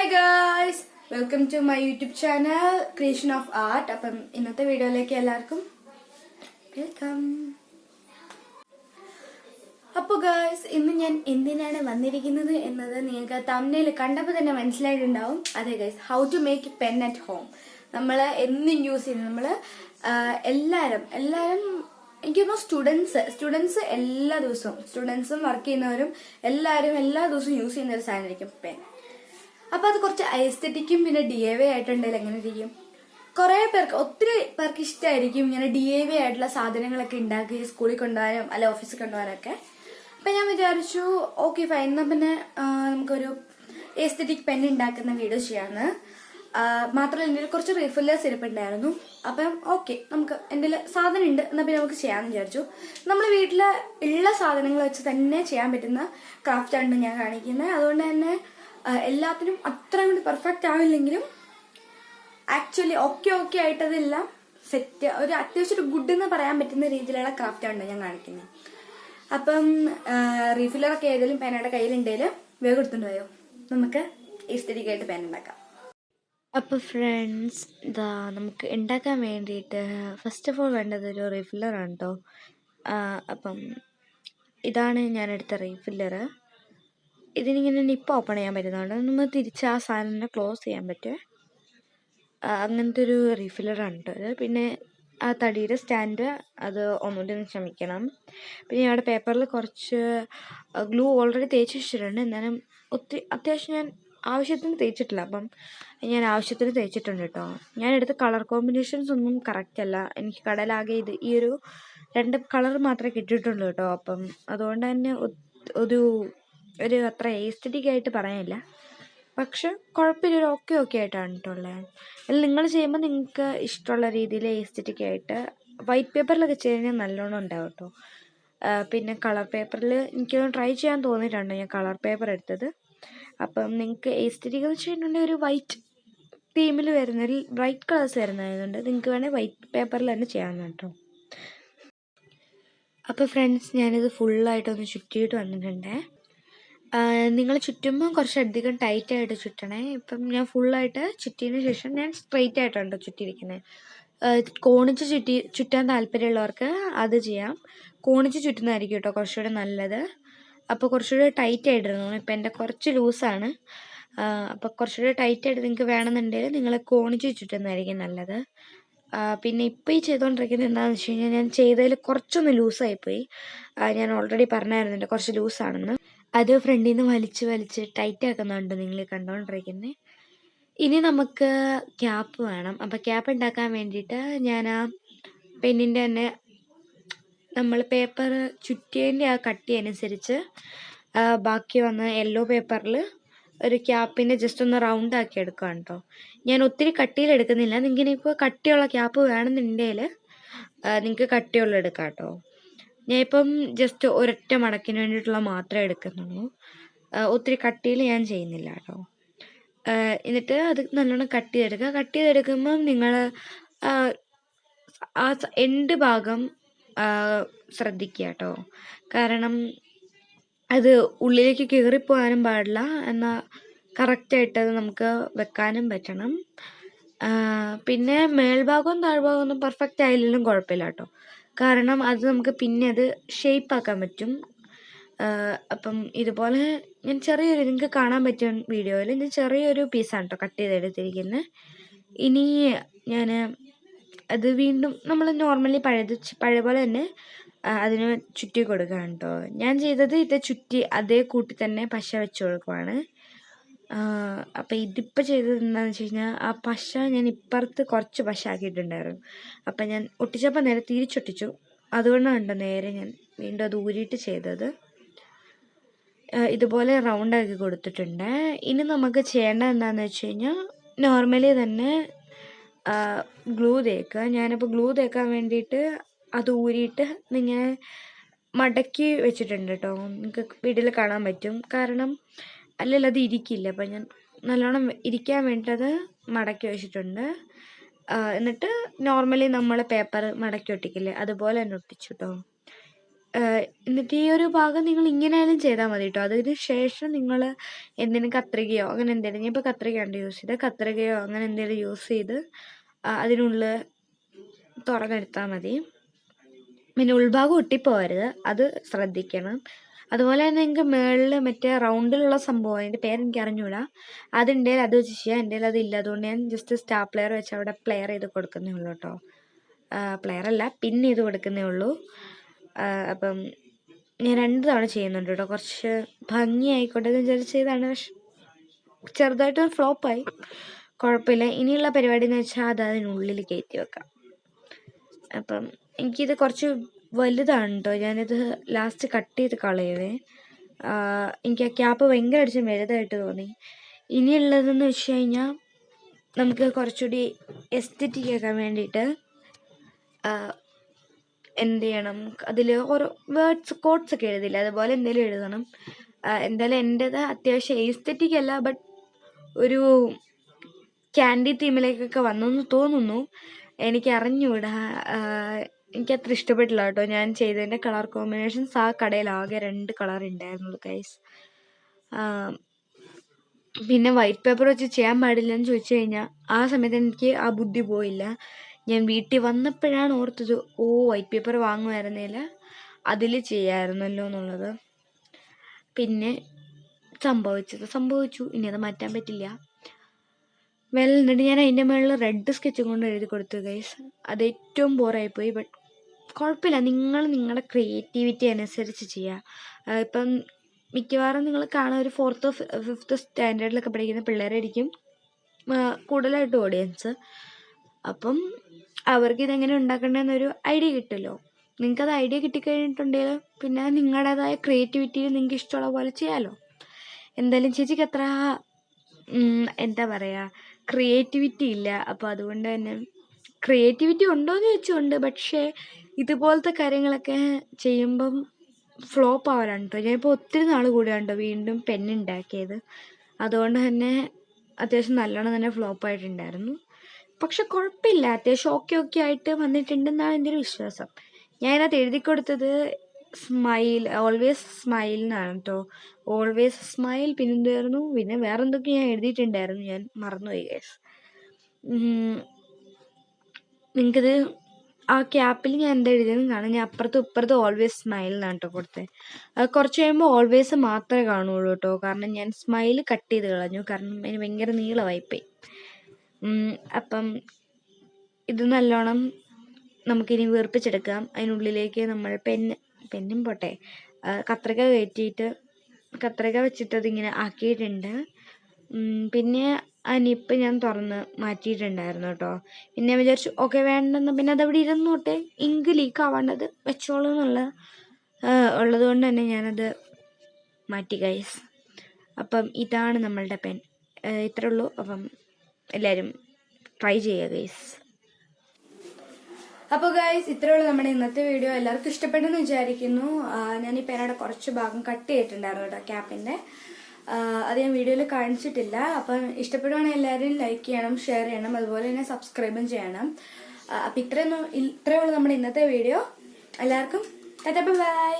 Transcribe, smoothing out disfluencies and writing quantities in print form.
Hi guys, welcome to my YouTube channel creation of art. അപ്പം ഇന്നത്തെ വീഡിയോയിലേക്ക് എല്ലാവർക്കും വെൽക്കം. അപ്പോൾ ഗായ്സ്, ഇന്ന് ഞാൻ എന്തിനാണ് വന്നിരിക്കുന്നത് എന്നത് നിങ്ങൾക്ക് തംബ്നെയിൽ കണ്ടപ്പോൾ തന്നെ മനസ്സിലായിട്ടുണ്ടാവും. അതെ guys, how to make pen at home. നമ്മൾ എന്നും യൂസ് ചെയ്യുന്നത് നമ്മൾ എല്ലാവരും എനിക്ക് തോന്നുന്നു സ്റ്റുഡൻസ് എല്ലാ ദിവസവും സ്റ്റുഡൻസും വർക്ക് ചെയ്യുന്നവരും എല്ലാവരും എല്ലാ ദിവസവും യൂസ് ചെയ്യുന്ന ഒരു സാധനമായിരിക്കും പെൻ. അപ്പൊ അത് കുറച്ച് ഐസ്തെറ്റിക്കും പിന്നെ DIY ആയിട്ടുണ്ടെങ്കിൽ എങ്ങനെ ഇരിക്കും? ഒത്തിരി പേർക്ക് ഇഷ്ടമായിരിക്കും ഇങ്ങനെ DIY ആയിട്ടുള്ള സാധനങ്ങളൊക്കെ ഉണ്ടാക്കി സ്കൂളിൽ കൊണ്ടുപോകാനും അല്ലെ ഓഫീസിൽ കൊണ്ടുപോകാനൊക്കെ. അപ്പൊ ഞാൻ വിചാരിച്ചു ഓക്കെ ഫൈൻ, എന്നാ പിന്നെ നമുക്കൊരു എസ്തെറ്റിക് പെൻ ഉണ്ടാക്കുന്ന വീഡിയോ ചെയ്യാന്ന്. മാത്രമല്ല എൻ്റെ കുറച്ച് റീഫില്ലേഴ്സ് ഇരിപ്പുണ്ടായിരുന്നു. അപ്പം ഓക്കെ, നമുക്ക് എൻ്റെ സാധനം ഉണ്ട്, എന്നാൽ പിന്നെ നമുക്ക് ചെയ്യാമെന്ന് വിചാരിച്ചു. നമ്മൾ വീട്ടിൽ ഉള്ള സാധനങ്ങൾ വെച്ച് തന്നെ ചെയ്യാൻ പറ്റുന്ന ക്രാഫ്റ്റാണ് ഞാൻ കാണിക്കുന്നത്. അതുകൊണ്ട് തന്നെ എല്ലാത്തിനും അത്ര കൊണ്ട് പെർഫെക്റ്റ് ആവില്ലെങ്കിലും ആക്ച്വലി ഓക്കെ ആയിട്ടതെല്ലാം സെറ്റ്, ഒരു അത്യാവശ്യം ഒരു ഗുഡ് എന്ന് പറയാൻ പറ്റുന്ന രീതിയിലുള്ള ക്രാഫ്റ്റാണ് ഞാൻ കാണിക്കുന്നത്. അപ്പം റീഫില്ലറൊക്കെ ഏതെങ്കിലും പേനയുടെ കയ്യിലുണ്ടെങ്കിൽ വേഗം എടുത്തുകൊണ്ട് പോയോ, നമുക്ക് എസ്തെറ്റിക്കായിട്ട് പേന ഉണ്ടാക്കാം. അപ്പോൾ ഫ്രണ്ട്സ്, നമുക്ക് ഉണ്ടാക്കാൻ വേണ്ടിയിട്ട് ഫസ്റ്റ് ഓഫ് ഓൾ വേണ്ടത് ഒരു റീഫില്ലറാണ് കേട്ടോ. അപ്പം ഇതാണ് ഞാനെടുത്ത റീഫില്ലറ്. ഇതിനിങ്ങനെ നിപ്പ് ഓപ്പൺ ചെയ്യാൻ പറ്റുന്നതാണ്. നമ്മൾ തിരിച്ച് ആ സാധനം ക്ലോസ് ചെയ്യാൻ പറ്റും. അങ്ങനത്തെ ഒരു റീഫില്ലറാണ് കേട്ടോ ഇത്. പിന്നെ ആ തടിയുടെ സ്റ്റാൻഡ്, അത് ഒന്നുകൂടി ഒന്ന് ക്ഷമിക്കണം. പിന്നെ അവിടെ പേപ്പറിൽ കുറച്ച് ഗ്ലൂ ഓൾറെഡി തേച്ച് വെച്ചിട്ടുണ്ട്. എന്നാലും അത്യാവശ്യം ഞാൻ ആവശ്യത്തിന് തേച്ചിട്ടില്ല, അപ്പം ഞാൻ ആവശ്യത്തിന് തേച്ചിട്ടുണ്ട് കേട്ടോ. ഞാൻ എടുത്ത കളർ കോമ്പിനേഷൻസ് ഒന്നും കറക്റ്റ് അല്ല. എനിക്ക് കടലാകെ ഈ ഒരു 2 കളർ മാത്രമേ കിട്ടിയിട്ടുള്ളൂ കേട്ടോ. അപ്പം അതുകൊണ്ട് തന്നെ ഒരു അത്ര എസ്തെറ്റിക് ആയിട്ട് പറയാനില്ല, പക്ഷെ കുഴപ്പമില്ല, ഒരു ഓക്കെ ആയിട്ടാണ് കേട്ടോ ഉള്ളത്. അതിൽ നിങ്ങൾ ചെയ്യുമ്പോൾ നിങ്ങൾക്ക് ഇഷ്ടമുള്ള രീതിയിൽ എസ്തെറ്റിക് ആയിട്ട് വൈറ്റ് പേപ്പറിലൊക്കെ ചെയ്യുന്നത് നല്ലോണം ഉണ്ടാവും കേട്ടോ. പിന്നെ കളർ പേപ്പറിൽ എനിക്കൊന്ന് ട്രൈ ചെയ്യാൻ തോന്നിയിട്ടുണ്ട്, ഞാൻ കളർ പേപ്പർ എടുത്തത്. അപ്പം നിങ്ങൾക്ക് എസ്തെറ്റിക് എന്ന് വെച്ചിട്ടുണ്ടെങ്കിൽ ഒരു വൈറ്റ് തീമിൽ വരുന്നതിൽ ബ്രൈറ്റ് കളേഴ്സ് വരുന്നതായതുകൊണ്ട് നിങ്ങൾക്ക് വേണമെങ്കിൽ വൈറ്റ് പേപ്പറിൽ തന്നെ ചെയ്യാവുന്ന കേട്ടോ. അപ്പോൾ ഫ്രണ്ട്സ്, ഞാനിത് ഫുള്ളായിട്ടൊന്ന് ചുറ്റിയിട്ട് വന്നിട്ടുണ്ട്. നിങ്ങൾ ചുറ്റുമ്പോൾ കുറച്ചധികം ടൈറ്റായിട്ട് ചുറ്റണേ. ഇപ്പം ഞാൻ ഫുള്ളായിട്ട് ചുറ്റിയതിന് ശേഷം ഞാൻ സ്ട്രെയിറ്റ് ആയിട്ടുണ്ട് ചുറ്റിയിരിക്കുന്നത്. കോണിച്ച് ചുറ്റാൻ താല്പര്യമുള്ളവർക്ക് അത് ചെയ്യാം. കോണിച്ച് ചുറ്റുന്നതായിരിക്കും കേട്ടോ കുറച്ചുകൂടെ നല്ലത്. അപ്പോൾ കുറച്ചുകൂടെ ടൈറ്റ് ആയിട്ടിരുന്നു. ഇപ്പം എൻ്റെ കുറച്ച് ലൂസാണ്. അപ്പോൾ കുറച്ചുകൂടെ ടൈറ്റായിട്ട് നിങ്ങൾക്ക് വേണമെന്നുണ്ടെങ്കിൽ നിങ്ങൾ കോണിച്ച് ചുറ്റുന്നതായിരിക്കും നല്ലത്. പിന്നെ ഇപ്പോൾ ഈ ചെയ്തുകൊണ്ടിരിക്കുന്നത് എന്താണെന്ന് വെച്ച് കഴിഞ്ഞാൽ, ഞാൻ ചെയ്തതിൽ കുറച്ചൊന്ന് ലൂസായിപ്പോയി. ഞാൻ ഓൾറെഡി പറഞ്ഞായിരുന്നു എൻ്റെ കുറച്ച് ലൂസാണെന്ന്. അത് ഫ്രണ്ടിൽ നിന്ന് വലിച്ച് ടൈറ്റ് ആക്കുന്നുണ്ട് നിങ്ങൾ കണ്ടുകൊണ്ടിരിക്കുന്നത്. ഇനി നമുക്ക് ക്യാപ്പ് വേണം. അപ്പോൾ ക്യാപ്പ് ഉണ്ടാക്കാൻ വേണ്ടിയിട്ട് ഞാൻ ആ പെന്നിൻ്റെ തന്നെ നമ്മൾ പേപ്പർ ചുറ്റിയതിൻ്റെ ആ കട്ടി അനുസരിച്ച് ബാക്കി വന്ന യെല്ലോ പേപ്പറിൽ ഒരു ക്യാപ്പിൻ്റെ ജസ്റ്റ് ഒന്ന് റൗണ്ട് ആക്കി എടുക്കുകയാണ് കേട്ടോ. ഞാൻ ഒത്തിരി കട്ടിയിൽ എടുക്കുന്നില്ല. നിങ്ങൾക്ക് ഇപ്പോൾ കട്ടിയുള്ള ക്യാപ്പ് വേണമെന്നുണ്ടെങ്കിൽ നിങ്ങൾക്ക് കട്ടിയുള്ള എടുക്കാം കേട്ടോ. ഞാൻ ഇപ്പം ജസ്റ്റ് ഒരൊറ്റ മടക്കിന് വേണ്ടിയിട്ടുള്ള മാത്രമേ എടുക്കുന്നുള്ളൂ. ഒത്തിരി കട്ടിയിൽ ഞാൻ ചെയ്യുന്നില്ല കേട്ടോ. എന്നിട്ട് അത് നല്ലോണം കട്ട് ചെയ്തെടുക്കുമ്പം നിങ്ങൾ ആ എൻഡ് ഭാഗം ശ്രദ്ധിക്കുക കേട്ടോ. കാരണം അത് ഉള്ളിലേക്ക് കയറിപ്പോകാനും പാടില്ല, എന്നാൽ കറക്റ്റായിട്ട് അത് നമുക്ക് വെക്കാനും പറ്റണം. പിന്നെ മേൽഭാഗവും താഴ്ഭാഗവും ഒന്നും പെർഫെക്റ്റ് ആയില്ലെങ്കിലും കുഴപ്പമില്ല കേട്ടോ. കാരണം അത് നമുക്ക് പിന്നെ അത് ഷേപ്പാക്കാൻ പറ്റും. അപ്പം ഇതുപോലെ ഞാൻ നിങ്ങൾക്ക് കാണാൻ പറ്റിയ വീഡിയോയിൽ ഞാൻ ചെറിയൊരു പീസാണ് കേട്ടോ കട്ട് ചെയ്തെടുത്തിരിക്കുന്നത്. ഇനി ഞാൻ അത് വീണ്ടും നമ്മൾ നോർമലി പഴയ പോലെ തന്നെ അതിന് ചുറ്റി കൊടുക്കുകയാണ് കേട്ടോ. ഞാൻ ചെയ്തത് ഇത് ചുറ്റി അതേ കൂട്ടി തന്നെ പശ വെച്ച് കൊടുക്കുവാണ്. അപ്പം ഇതിപ്പോൾ ചെയ്തത് എന്താണെന്ന് വെച്ച് കഴിഞ്ഞാൽ, ആ പശ ഞാൻ ഇപ്പുറത്ത് കുറച്ച് പശ ആക്കിയിട്ടുണ്ടായിരുന്നു. അപ്പം ഞാൻ ഒട്ടിച്ചപ്പോൾ നേരെ തിരിച്ചൊട്ടിച്ചു. അതുകൊണ്ടാണ് നേരെ ഞാൻ വീണ്ടും അത് ഊരിയിട്ട് ചെയ്തത്. ഇതുപോലെ റൗണ്ടാക്കി കൊടുത്തിട്ടുണ്ട്. ഇനി നമുക്ക് ചെയ്യേണ്ടത് എന്താണെന്ന് വെച്ച് കഴിഞ്ഞാൽ, നോർമലി തന്നെ ഗ്ലൂ തേക്കുക. ഞാനിപ്പോൾ ഗ്ലൂ തേക്കാൻ വേണ്ടിയിട്ട് അത് ഊരിയിട്ട് ഇങ്ങനെ മടക്കി വെച്ചിട്ടുണ്ട് കേട്ടോ. നിങ്ങൾക്ക് വീട്ടിൽ കാണാൻ പറ്റും. കാരണം അല്ലെങ്കിൽ അത് ഇരിക്കില്ല. അപ്പം ഞാൻ നല്ലോണം ഇരിക്കാൻ വേണ്ടിയിട്ടത് മടക്കി വെച്ചിട്ടുണ്ട്. എന്നിട്ട് നോർമലി നമ്മൾ പേപ്പർ മടക്കി ഒട്ടിക്കില്ലേ, അതുപോലെ തന്നെ ഒട്ടിച്ചു കേട്ടോ. എന്നിട്ട് ഈ ഒരു ഭാഗം നിങ്ങൾ ഇങ്ങനെയായാലും ചെയ്താൽ മതി കേട്ടോ. അതിന് ശേഷം നിങ്ങൾ എന്തെങ്കിലും കത്രികയോ അങ്ങനെ എന്തെങ്കിലും, ഞാൻ ഇപ്പോൾ കത്രികയാണ് യൂസ് ചെയ്തത്, കത്രികയോ അങ്ങനെ എന്തെങ്കിലും യൂസ് ചെയ്ത് അതിനുള്ളിൽ തുറന്നെടുത്താൽ മതി. പിന്നെ ഉൾഭാഗം ഒട്ടിപ്പോകരുത്, അത് ശ്രദ്ധിക്കണം. അതുപോലെ തന്നെ നിങ്ങൾക്ക് മുകളിൽ മറ്റേ റൗണ്ടിലുള്ള സംഭവം, അതിൻ്റെ പേരെനിക്ക് അറിഞ്ഞൂടാ, അതുണ്ടെങ്കിൽ അത് വെച്ച് ചെയ്യാം. എൻ്റെ അത് ഇല്ല, അതുകൊണ്ട് ഞാൻ ജസ്റ്റ് സ്റ്റാപ്ലെയർ വെച്ച് അവിടെ പ്ലെയർ ചെയ്ത് കൊടുക്കുന്നേ ഉള്ളൂ കേട്ടോ. പ്ലെയർ അല്ല, പിൻ ചെയ്ത് കൊടുക്കുന്നേ ഉള്ളൂ. അപ്പം ഞാൻ 2 തവണ ചെയ്യുന്നുണ്ട് കേട്ടോ. കുറച്ച് ഭംഗിയായിക്കോട്ടെ എന്ന് വിചാരിച്ച് ചെയ്താണ്, പക്ഷെ ചെറുതായിട്ട് ഫ്ലോപ്പായി, കുഴപ്പമില്ല. ഇനിയുള്ള പരിപാടി എന്ന് വെച്ചാൽ അത് അതിനുള്ളിൽ കയറ്റി വെക്കാം. അപ്പം എനിക്കിത് കുറച്ച് വലുതാണ് കേട്ടോ, ഞാനിത് ലാസ്റ്റ് കട്ട് ചെയ്ത് കളയുവേ. എനിക്ക് ആ ക്യാപ്പ് ഭയങ്കര അടിച്ച് വലുതായിട്ട് തോന്നി. ഇനിയുള്ളതെന്ന് വെച്ച് കഴിഞ്ഞാൽ നമുക്ക് കുറച്ചുകൂടി എസ്തെറ്റിക് ആക്കാൻ വേണ്ടിയിട്ട് എന്ത് ചെയ്യണം, അതിൽ ഓരോ വേർഡ്സ് കോഡ്സ് ഒക്കെ എഴുതില്ല, അതുപോലെ എന്തെങ്കിലും എഴുതണം. എന്തായാലും എൻ്റേത് അത്യാവശ്യം എസ്തെറ്റിക് അല്ല, ബട്ട് ഒരു ക്യാൻഡി തീമിലേക്കൊക്കെ വന്നെന്ന് തോന്നുന്നു. എനിക്ക് അറിഞ്ഞൂടാ, എനിക്കത്ര ഇഷ്ടപ്പെട്ടില്ല കേട്ടോ. ഞാൻ ചെയ്തതിൻ്റെ കളർ കോമ്പിനേഷൻസ് ആ കടയിൽ ആകെ 2 കളർ ഉണ്ടായിരുന്നുള്ളൂ ഗൈസ്. പിന്നെ വൈറ്റ് പേപ്പർ വെച്ച് ചെയ്യാൻ പാടില്ലെന്ന് ചോദിച്ചു കഴിഞ്ഞാൽ ആ സമയത്ത് എനിക്ക് ആ ബുദ്ധി പോയില്ല. ഞാൻ വീട്ടിൽ വന്നപ്പോഴാണ് ഓർത്തത്, വൈറ്റ് പേപ്പർ വാങ്ങുമായിരുന്നില്ല, അതിൽ ചെയ്യാമായിരുന്നല്ലോ എന്നുള്ളത്. പിന്നെ സംഭവിച്ചു, ഇനി അത് മാറ്റാൻ പറ്റില്ല. എന്നിട്ട് ഞാൻ അതിൻ്റെ മുകളിൽ റെഡ് സ്കെച്ചും കൊണ്ട് എഴുതി കൊടുത്തു ഗൈസ്. അത് ഏറ്റവും ബോറായിപ്പോയി, ബട്ട് കുഴപ്പമില്ല, നിങ്ങൾ നിങ്ങളുടെ ക്രിയേറ്റിവിറ്റി അനുസരിച്ച് ചെയ്യുക. ഇപ്പം മിക്കവാറും നിങ്ങൾ കാണാൻ ഒരു 4th or 5th സ്റ്റാൻഡേർഡിലൊക്കെ പഠിക്കുന്ന പിള്ളേരായിരിക്കും കൂടുതലായിട്ട് ഓഡിയൻസ്. അപ്പം അവർക്ക് ഇതെങ്ങനെ ഉണ്ടാക്കേണ്ടതെന്നൊരു ഐഡിയ കിട്ടുമല്ലോ. നിങ്ങൾക്കത് ഐഡിയ കിട്ടിക്കഴിഞ്ഞിട്ടുണ്ടെങ്കിൽ പിന്നെ നിങ്ങളുടേതായ ക്രിയേറ്റിവിറ്റിയിൽ നിങ്ങൾക്ക് ഇഷ്ടമുള്ള പോലെ ചെയ്യാമല്ലോ. എന്തായാലും ചേച്ചിക്ക് അത്ര എന്താ പറയുക, ക്രിയേറ്റിവിറ്റി ഇല്ല. അപ്പോൾ അതുകൊണ്ട് തന്നെ ക്രിയേറ്റിവിറ്റി ഉണ്ടോയെന്ന് ചോദിച്ചുകൊണ്ട്, പക്ഷേ ഇതുപോലത്തെ കാര്യങ്ങളൊക്കെ ചെയ്യുമ്പം ഫ്ലോപ്പ് ആവാനാണ് കേട്ടോ. ഞാനിപ്പോൾ ഒത്തിരി നാൾ കൂടിയാണ് കേട്ടോ വീണ്ടും പെന്നുണ്ടാക്കിയത്, അതുകൊണ്ട് തന്നെ അത്യാവശ്യം നല്ലോണം തന്നെ ഫ്ലോപ്പായിട്ടുണ്ടായിരുന്നു. പക്ഷെ കുഴപ്പമില്ല, അത്യാവശ്യം ഓക്കെ ആയിട്ട് വന്നിട്ടുണ്ടെന്നാണ് എൻ്റെ ഒരു വിശ്വാസം. ഞാനതിനകത്ത് എഴുതി കൊടുത്തത് സ്മൈൽ, ഓൾവേസ് സ്മൈൽ എന്നാണ് കേട്ടോ. ഓൾവേസ് സ്മൈൽ, പിന്നെന്തായിരുന്നു, പിന്നെ വേറെ എന്തൊക്കെ ഞാൻ എഴുതിയിട്ടുണ്ടായിരുന്നു, ഞാൻ മറന്നുപോയി ഗൈസ്. നിങ്ങൾക്കിത് ആ ക്യാപ്പിൽ ഞാൻ എന്താ എഴുതിയെന്ന് കാണാം. ഞാൻ അപ്പുറത്തും ഇപ്പുറത്തും ഓൾവേസ് സ്മൈൽ എന്നാണ് കേട്ടോ കൊടുത്തത്. അത് കുറച്ച് കഴിയുമ്പോൾ ഓൾവേസ് മാത്രമേ കാണുള്ളൂ കേട്ടോ, കാരണം ഞാൻ സ്മൈൽ കട്ട് ചെയ്ത് കളഞ്ഞു, കാരണം അതിന് ഭയങ്കര നീളമായിപ്പോയി. അപ്പം ഇത് നല്ലോണം നമുക്കിനി വീർപ്പിച്ചെടുക്കാം. അതിനുള്ളിലേക്ക് നമ്മൾ പെന്നും പോട്ടെ, കത്രിക കയറ്റിയിട്ട് കത്രിക വെച്ചിട്ട് അതിങ്ങനെ ആക്കിയിട്ടുണ്ട്. പിന്നെ ആ നിപ്പ് ഞാൻ തുറന്ന് മാറ്റിയിട്ടുണ്ടായിരുന്നു കേട്ടോ. പിന്നെ വിചാരിച്ചു ഓക്കെ വേണ്ടെന്ന്, പിന്നെ അതവിടെ ഇരുന്നോട്ടെ, ഇങ്ക് ലീക്ക് ആവാണ്ടത് വെച്ചോളൂ ഉള്ളത് കൊണ്ട് തന്നെ ഞാനത് മാറ്റി ഗൈസ്. അപ്പം ഇതാണ് നമ്മളുടെ പെൻ, ഇത്രേ ഉള്ളൂ. അപ്പം എല്ലാവരും ട്രൈ ചെയ്യുക ഗൈസ്. അപ്പോൾ ഗൈസ് ഇത്രേ ഉള്ളൂ നമ്മുടെ ഇന്നത്തെ വീഡിയോ. എല്ലാവർക്കും ഇഷ്ടപ്പെട്ടെന്ന് വിചാരിക്കുന്നു. ഞാൻ ഈ പേനയുടെ കുറച്ച് ഭാഗം കട്ട് ചെയ്തിട്ടുണ്ടായിരുന്നു കേട്ടോ ക്യാപ്പിൻ്റെ, അത് ഞാൻ വീഡിയോയിൽ കാണിച്ചിട്ടില്ല. അപ്പം ഇഷ്ടപ്പെടുവാണെങ്കിൽ എല്ലാവരും ലൈക്ക് ചെയ്യണം, ഷെയർ ചെയ്യണം, അതുപോലെ തന്നെ സബ്സ്ക്രൈബും ചെയ്യണം. അപ്പം ഇത്രയേ ഉള്ളൂ നമ്മുടെ ഇന്നത്തെ വീഡിയോ. എല്ലാവർക്കും ബൈ.